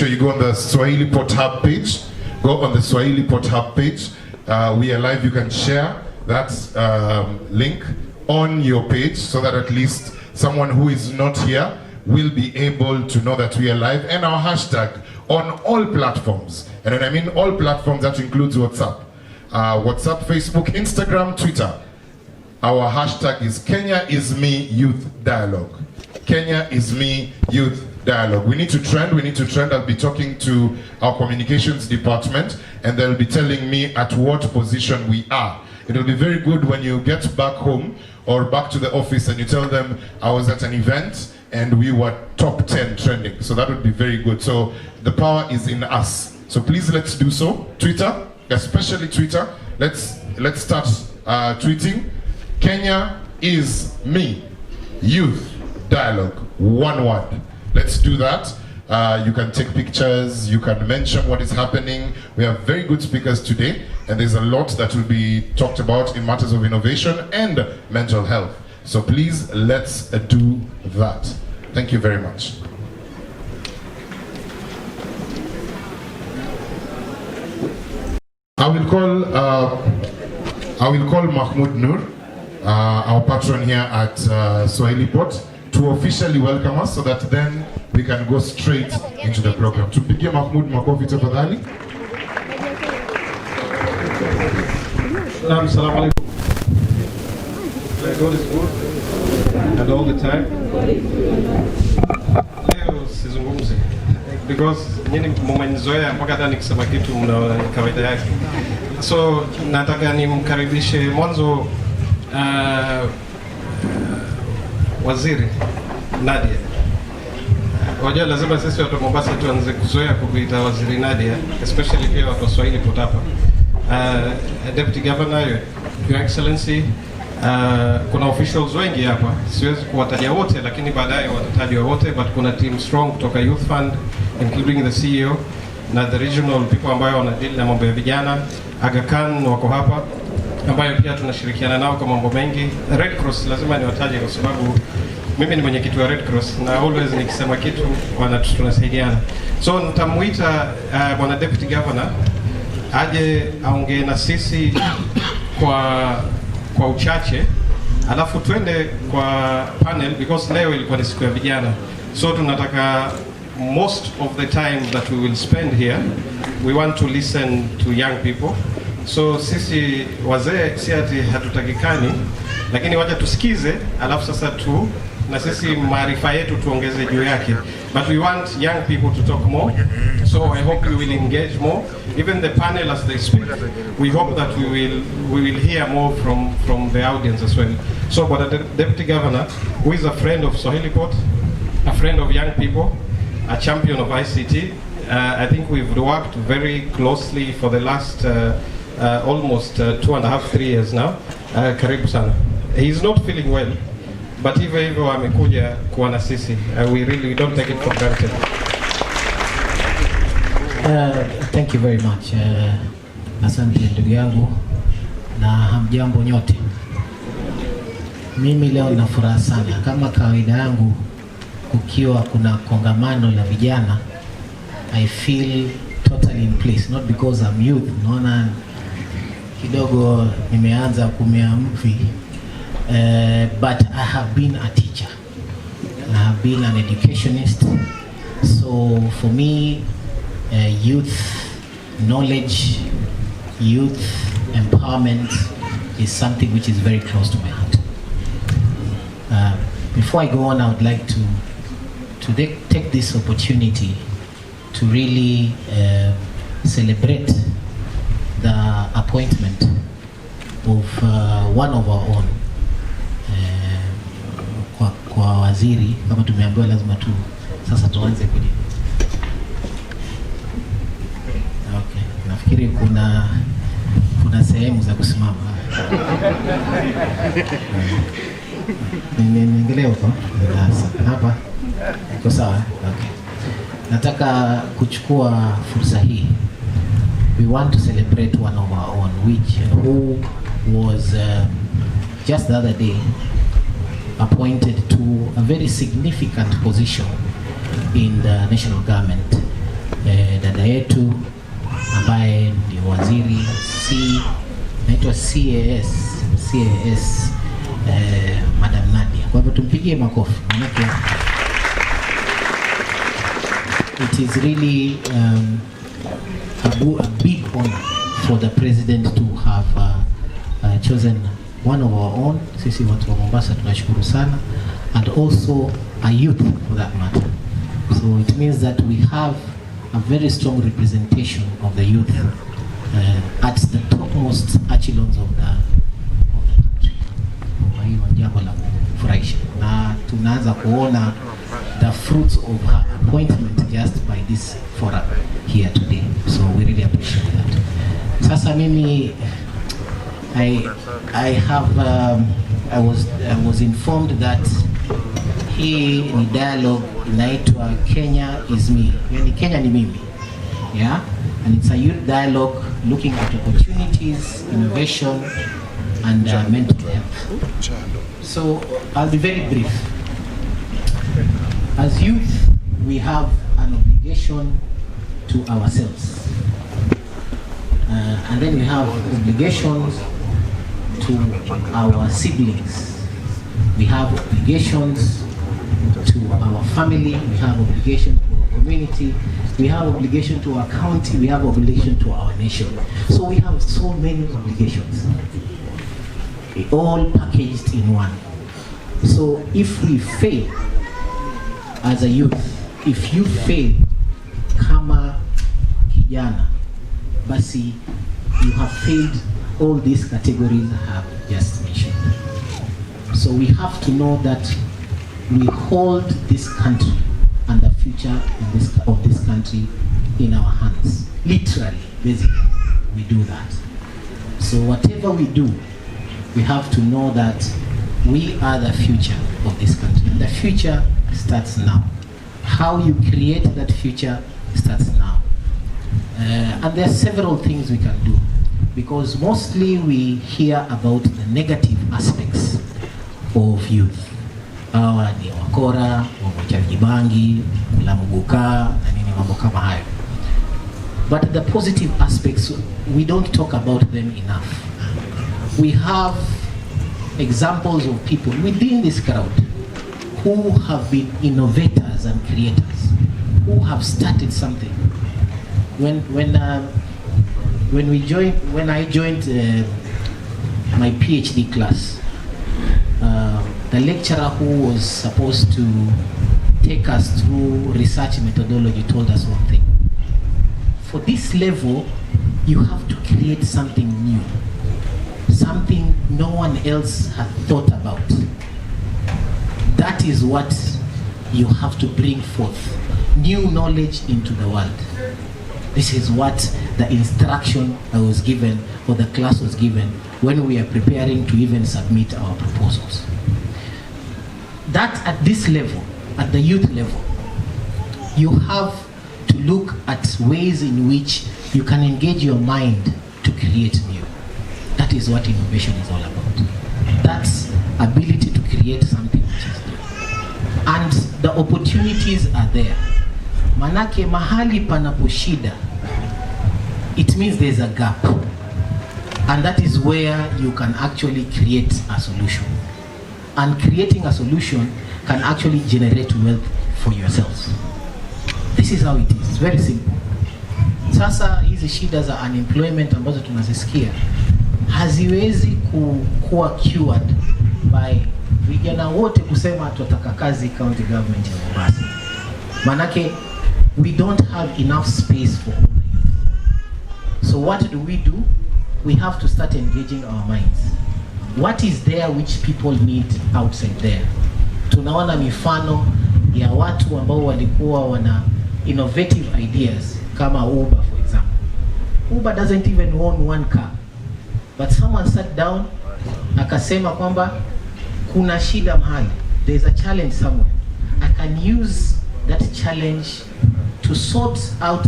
sure you go on the Swahili Pot Hub page. Go on the Swahili Pot Hub page. We are live. You can share that link on your page so that at least someone who is not here will be able to know that we are live, and our hashtag on all platforms. And when I mean all platforms, that includes WhatsApp, Facebook, Instagram, Twitter. Our hashtag is Kenya is Me Youth Dialogue. Kenya is Me Youth Dialogue. We need to trend. I'll be talking to our communications department, and they'll be telling me at what position we are. It will be very good when you get back home or back to the office and you tell them, I was at an event and we were top 10 trending. So that would be very good. So the power is in us. So please, let's do so. Twitter, especially Twitter. Let's start tweeting. Kenya is Me Youth Dialogue. One word. Let's do that. You can take pictures, you can mention what is happening. We have very good speakers today, and there's a lot that will be talked about in matters of innovation and mental health. So please, let's do that. Thank you very much. I will call Mahmoud Nur, our patron here at Swahili Pot, to officially welcome us, so that then we can go straight into the program. Tupigie Mahmoud makofi tafadhali. Assalamu alaikum. God is good and all the time. Leo sizungumze because nyinyi mmenizoea mpaka hata nikisema kitu mna kawaida yake. So nataka nimkaribishe mwanzo Waziri Nadia. Wajua lazima sisi watu Mombasa tuanze kuzoea kuita Waziri Nadia, especially pia watu wa Swahili Pot hapa. Deputy Governor, Your Excellency, kuna officials wengi hapa. Siwezi kuwataja wote, lakini baadaye watatajwa wote, but kuna team strong kutoka Youth Fund, including the CEO na the regional people ambayo wanadeal na mambo ya vijana. Aga Khan wako hapa, ambayo pia tunashirikiana nao kwa mambo mengi. Red Cross lazima niwataje kwa sababu mimi ni mwenyekiti wa Red Cross na always nikisema kitu tunasaidiana. So nitamuita bwana Deputy Governor aje aongee na sisi kwa uchache, alafu twende kwa panel because leo ilikuwa ni siku ya vijana. So tunataka most of the time that we will spend here, we want to listen to young people. So sisi wazee si ati hatutakikani, lakini wacha tusikize, alafu sasa na sisi maarifa yetu tuongeze juu yake. But we want young people to talk more, so I hope we will engage more. Even the panel as they speak, we hope that we will hear more from the audience as well. So, but the Deputy Governor, who is a friend of Swahili Pot, a friend of young people, a champion of ICT, I think we've worked very closely for the last almost 2.5-3 years now. Karibu sana. He's not feeling well, but hivyo amekuja kuwa na sisi. We don't take it for granted. Thank you very much. Asante ndugu yangu na hamjambo nyote. Mimi leo nina furaha sana. Kama kawaida yangu kukiwa kuna kongamano la vijana, I feel totally in place, not because I'm youth. Naona kidogo nimeanza kumea mvi. But I have been a teacher. I have been an educationist. So for me, youth knowledge, youth empowerment is something which is very close to my heart. Before I go on, I would like to take this opportunity to really celebrate the appointment of one of our own. Kwa waziri, kama tumeambiwa lazima sasa tuanze kuli. Okay, nafikiri kuna sehemu za kusimama. Niendelee huko. Hapa. Iko sawa? Okay. Nataka kuchukua fursa hii. We want to celebrate one of our own, who was just the other day appointed to a very significant position in the national government. dada yetu ambaye ni waziri naitwa CAS Madam Nadia. Kwa hivyo tumpigie makofi. Manake it is really a big honor for the president to have chosen one of our own. Sisi watu wa Mombasa tunashukuru sana, and also a youth for that matter. So it means that we have a very strong representation of the youth at the topmost echelons of the country. Kwa hiyo jambo la kufurahisha, na tunaanza kuona the fruits of her appointment just by this forum here today. So we really appreciate that. Sasa mimi I was informed that hii ni dialogue inaitwa Kenya is me. Yani Kenya ni mimi. Yeah? And it's a youth dialogue looking at opportunities, innovation, and mental health. So I'll be very brief. As youth, we have an obligation to ourselves. And then we have obligations to our siblings. We have obligations to our family. We have obligation to our community. We have obligation to our county. We have obligation to our nation. So we have so many obligations, all packaged in one. So if we fail as a youth, if you fail kama kijana, basi you have failed all these categories I have just mentioned. So we have to know that we hold this country and the future of this country in our hands. Literally, basically, we do that. So whatever we do, we have to know that we are the future of this country. And the future starts now. How you create that future starts now. And there are several things we can do, because mostly we hear about the negative aspects of youth. Hawa ni wakora, wavujaji bangi, kula muguka, na nini mambo kama hayo. But the positive aspects, we don't talk about them enough. We have examples of people within this crowd who have been innovators and creators, who have started something. When I joined my PhD class, the lecturer who was supposed to take us through research methodology told us one thing. For this level, you have to create something new, something no one else had thought about. That is what you have to bring forth, new knowledge into the world. This is what the instruction I was given, or the class was given, when we are preparing to even submit our proposals. That at this level, at the youth level, you have to look at ways in which you can engage your mind to create new. That is what innovation is all about. That's ability to create something which is new. And the opportunities are there. Manake mahali panapo shida, it means there's a gap. And that is where you can actually create a solution. And creating a solution can actually generate wealth for yourselves. This is how it is. It's very simple. Sasa hizi shida za unemployment ambazo tunazisikia haziwezi kuwa cured by vijana wote kusema tutataka kazi county government ya Mombasa. Manake we don't have enough space for all the youth. So what do? We have to start engaging our minds. What is there which people need outside there? Tunaona mifano ya watu ambao walikuwa wana innovative ideas kama Uber, for example. Uber doesn't even own one car, but someone sat down akasema kwamba kuna shida mahali, there's a challenge somewhere. I can use that challenge to sort out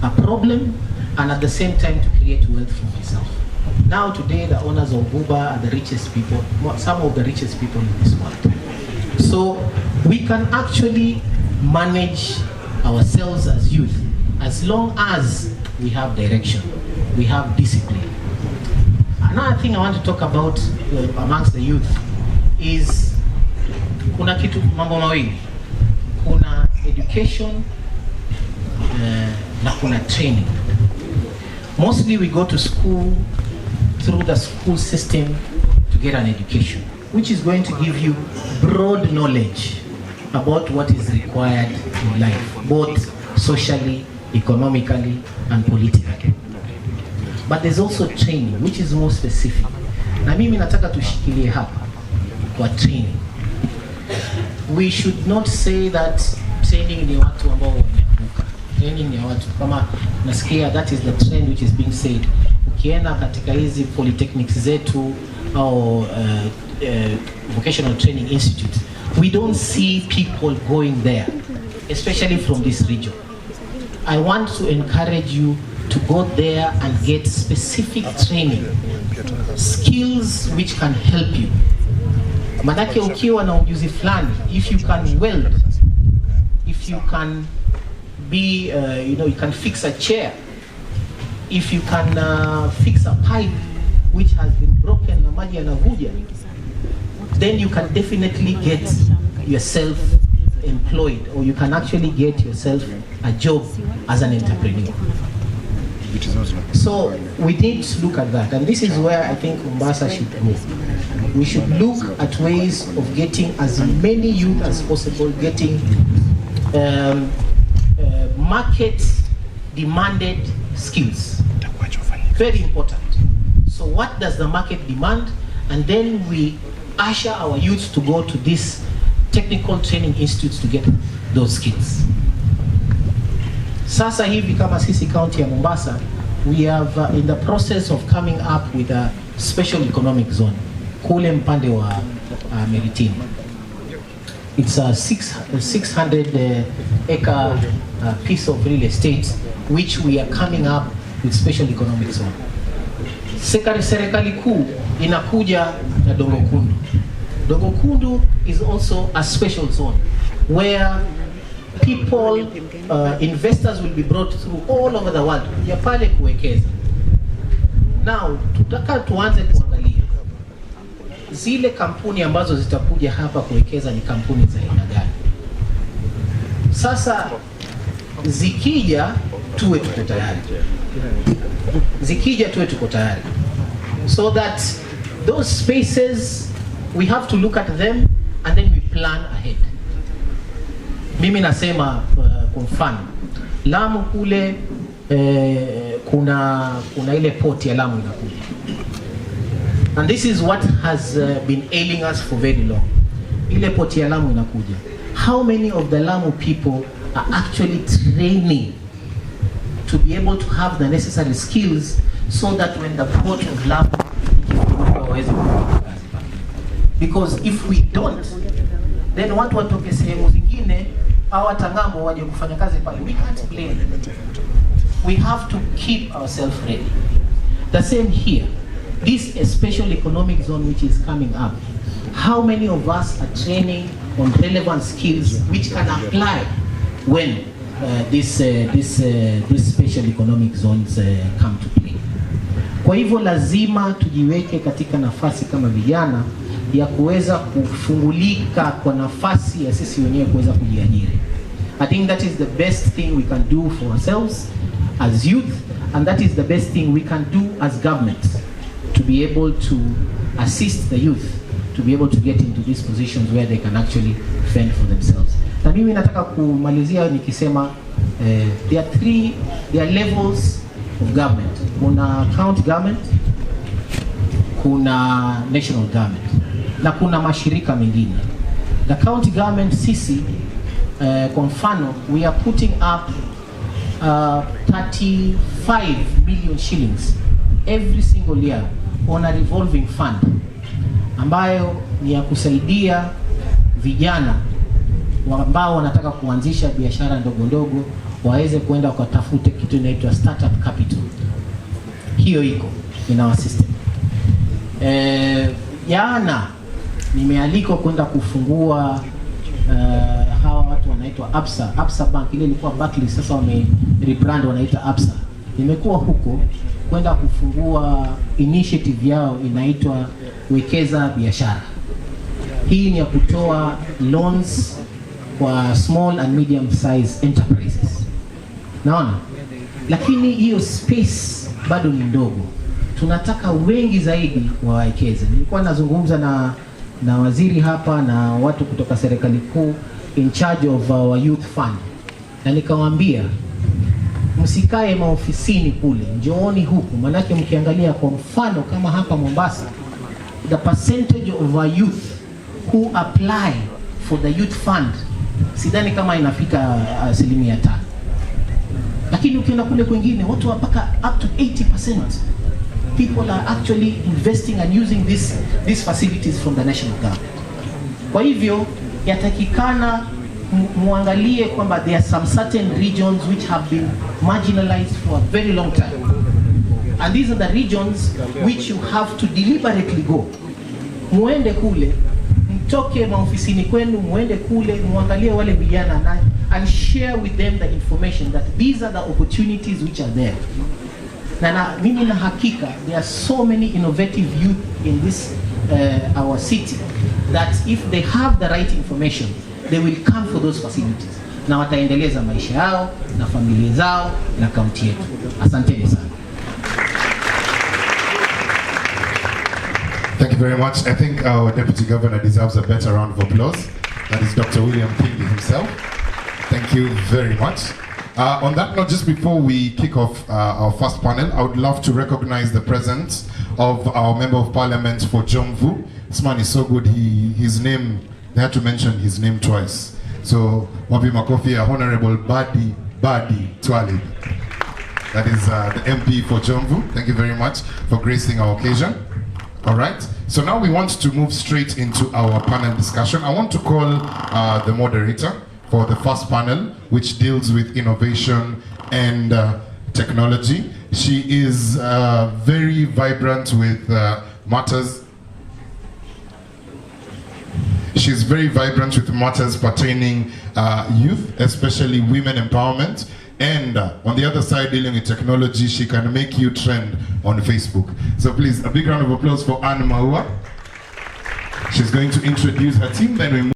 a problem, and at the same time to create wealth for myself. Now today the owners of Uber are the richest people, some of the richest people in this world. So we can actually manage ourselves as youth, as long as we have direction, we have discipline. Another thing I want to talk about amongst the youth is kuna kitu mambo mawili. Kuna education na kuna training. Mostly we go to school through the school system to get an education, which is going to give you broad knowledge about what is required in life, both socially, economically, and politically. But there's also training, which is more specific. Na mimi nataka tushikilie hapa kwa training. We should not say that training ni watu ambao wameanguka. Training ni watu kama nasikia that is the trend which is being said. Ukienda katika hizi polytechnics zetu au vocational training institute, we don't see people going there, especially from this region. I want to encourage you to go there and get specific training, skills which can help you. Manake ukiwa na ujuzi fulani, if you can weld, if you can be, you can fix a chair, if you can fix a pipe which has been broken na maji yanavuja, then you can definitely get yourself employed, or you can actually get yourself a job as an entrepreneur. So we need to look at that, and this is where I think Mombasa should go. We should look at ways of getting as many youth as possible, getting market demanded skills. Very important. So what does the market demand? And then we usher our youth to go to these technical training institutes to get those skills. Sasa hivi kama sisi county ya Mombasa, we have in the process of coming up with a special economic zone kule mpande wa Meritini. It's a 600 acre piece of real estate which we are coming up with special economic zone. Serikali kuu inakuja na Dongo Kundu. Dongo Kundu is also a special zone where people, investors will be brought through all over the world ya pale kuwekeza. Now tutaka tuanze kuangalia zile kampuni ambazo zitakuja hapa kuwekeza ni kampuni za aina gani. Sasa zikija tuwe tuko tayari. Zikija tuwe tuko tayari. So that those spaces, we have to look at them and then we plan ahead. Mimi nasema kwa mfano Lamu kule kuna ile port ya Lamu inakuja. And this is what has been ailing us for very long. Ile port ya Lamu inakuja. How many of the Lamu people are actually training to be able to have the necessary skills so that when the port of Lamu waweze kufanya kazi pale? Because if we don't, then watu watoke sehemu zingine au watangambo waje kufanya kazi pale. We can't blame them. We have to keep ourselves ready. The same here. This special economic zone which is coming up, how many of us are training on relevant skills which can apply when these special economic zones come to play? Kwa hivyo lazima tujiweke katika nafasi kama vijana ya kuweza kufungulika kwa nafasi ya sisi wenyewe kuweza kujiajiri. I think that is the best thing we can do for ourselves as youth, and that is the best thing we can do as government to be able to assist the youth to be able to get into these positions where they can actually fend for themselves. Na mimi nataka kumalizia nikisema there are levels of government. Kuna county government, kuna national government, na kuna mashirika mengine. The county government sisi kwa mfano we are putting up 35 million shillings every single year on a revolving fund ambayo ni ya kusaidia vijana ambao wanataka kuanzisha biashara ndogo ndogo waweze kwenda wakatafute kitu inaitwa startup capital. Hiyo iko in our system. Jana nimealikwa kwenda kufungua hawa watu wanaitwa Absa Bank, ile ilikuwa Barclays, sasa wame rebrand wanaita Absa. Nimekuwa huko kwenda kufungua initiative yao inaitwa Wekeza Biashara. Hii ni ya kutoa loans kwa small and medium size enterprises. Naona, lakini hiyo space bado ni ndogo. Tunataka wengi zaidi wawekeze. Nilikuwa nazungumza na waziri hapa na watu kutoka serikali kuu in charge of our youth fund, na nikamwambia msikae maofisini kule, njooni huku. Manake mkiangalia kwa mfano kama hapa Mombasa, the percentage of our youth who apply for the youth fund sidhani kama inafika 5%. Lakini ukienda kule kwingine watu mpaka up to 80% people are actually investing and using these facilities from the national government. Kwa hivyo yatakikana muangalie kwamba there are some certain regions which have been marginalized for a very long time, and these are the regions which you have to deliberately go. Muende kule, mtoke maofisini kwenu, muende kule, muangalie wale vijana and share with them the information that these are the opportunities which are there. Na mimi na hakika there are so many innovative youth in this our city that if they have the right information they will come for those facilities na wataendeleza maisha yao na familia zao na kaunti yetu. Asanteni sana. Thank you very much. I think our Deputy Governor deserves a better round of applause. That is Dr. William Kingi himself. Thank you very much. On that note, just before we kick off our first panel, I would love to recognize the presence of our Member of Parliament for Jomvu. This man is so good, his name, they had to mention his name twice. So, Wabi Makofi, Honorable Badi Twalib. That is the MP for Jomvu. Thank you very much for gracing our occasion. All right, so now we want to move straight into our panel discussion. I want to call the moderator for the first panel, which deals with innovation and technology. She is very vibrant with matters. She's very vibrant with matters pertaining youth, especially women empowerment. And on the other side, dealing with technology, she can make you trend on Facebook. So please, a big round of applause for Anne Maua. She's going to introduce her team, then we move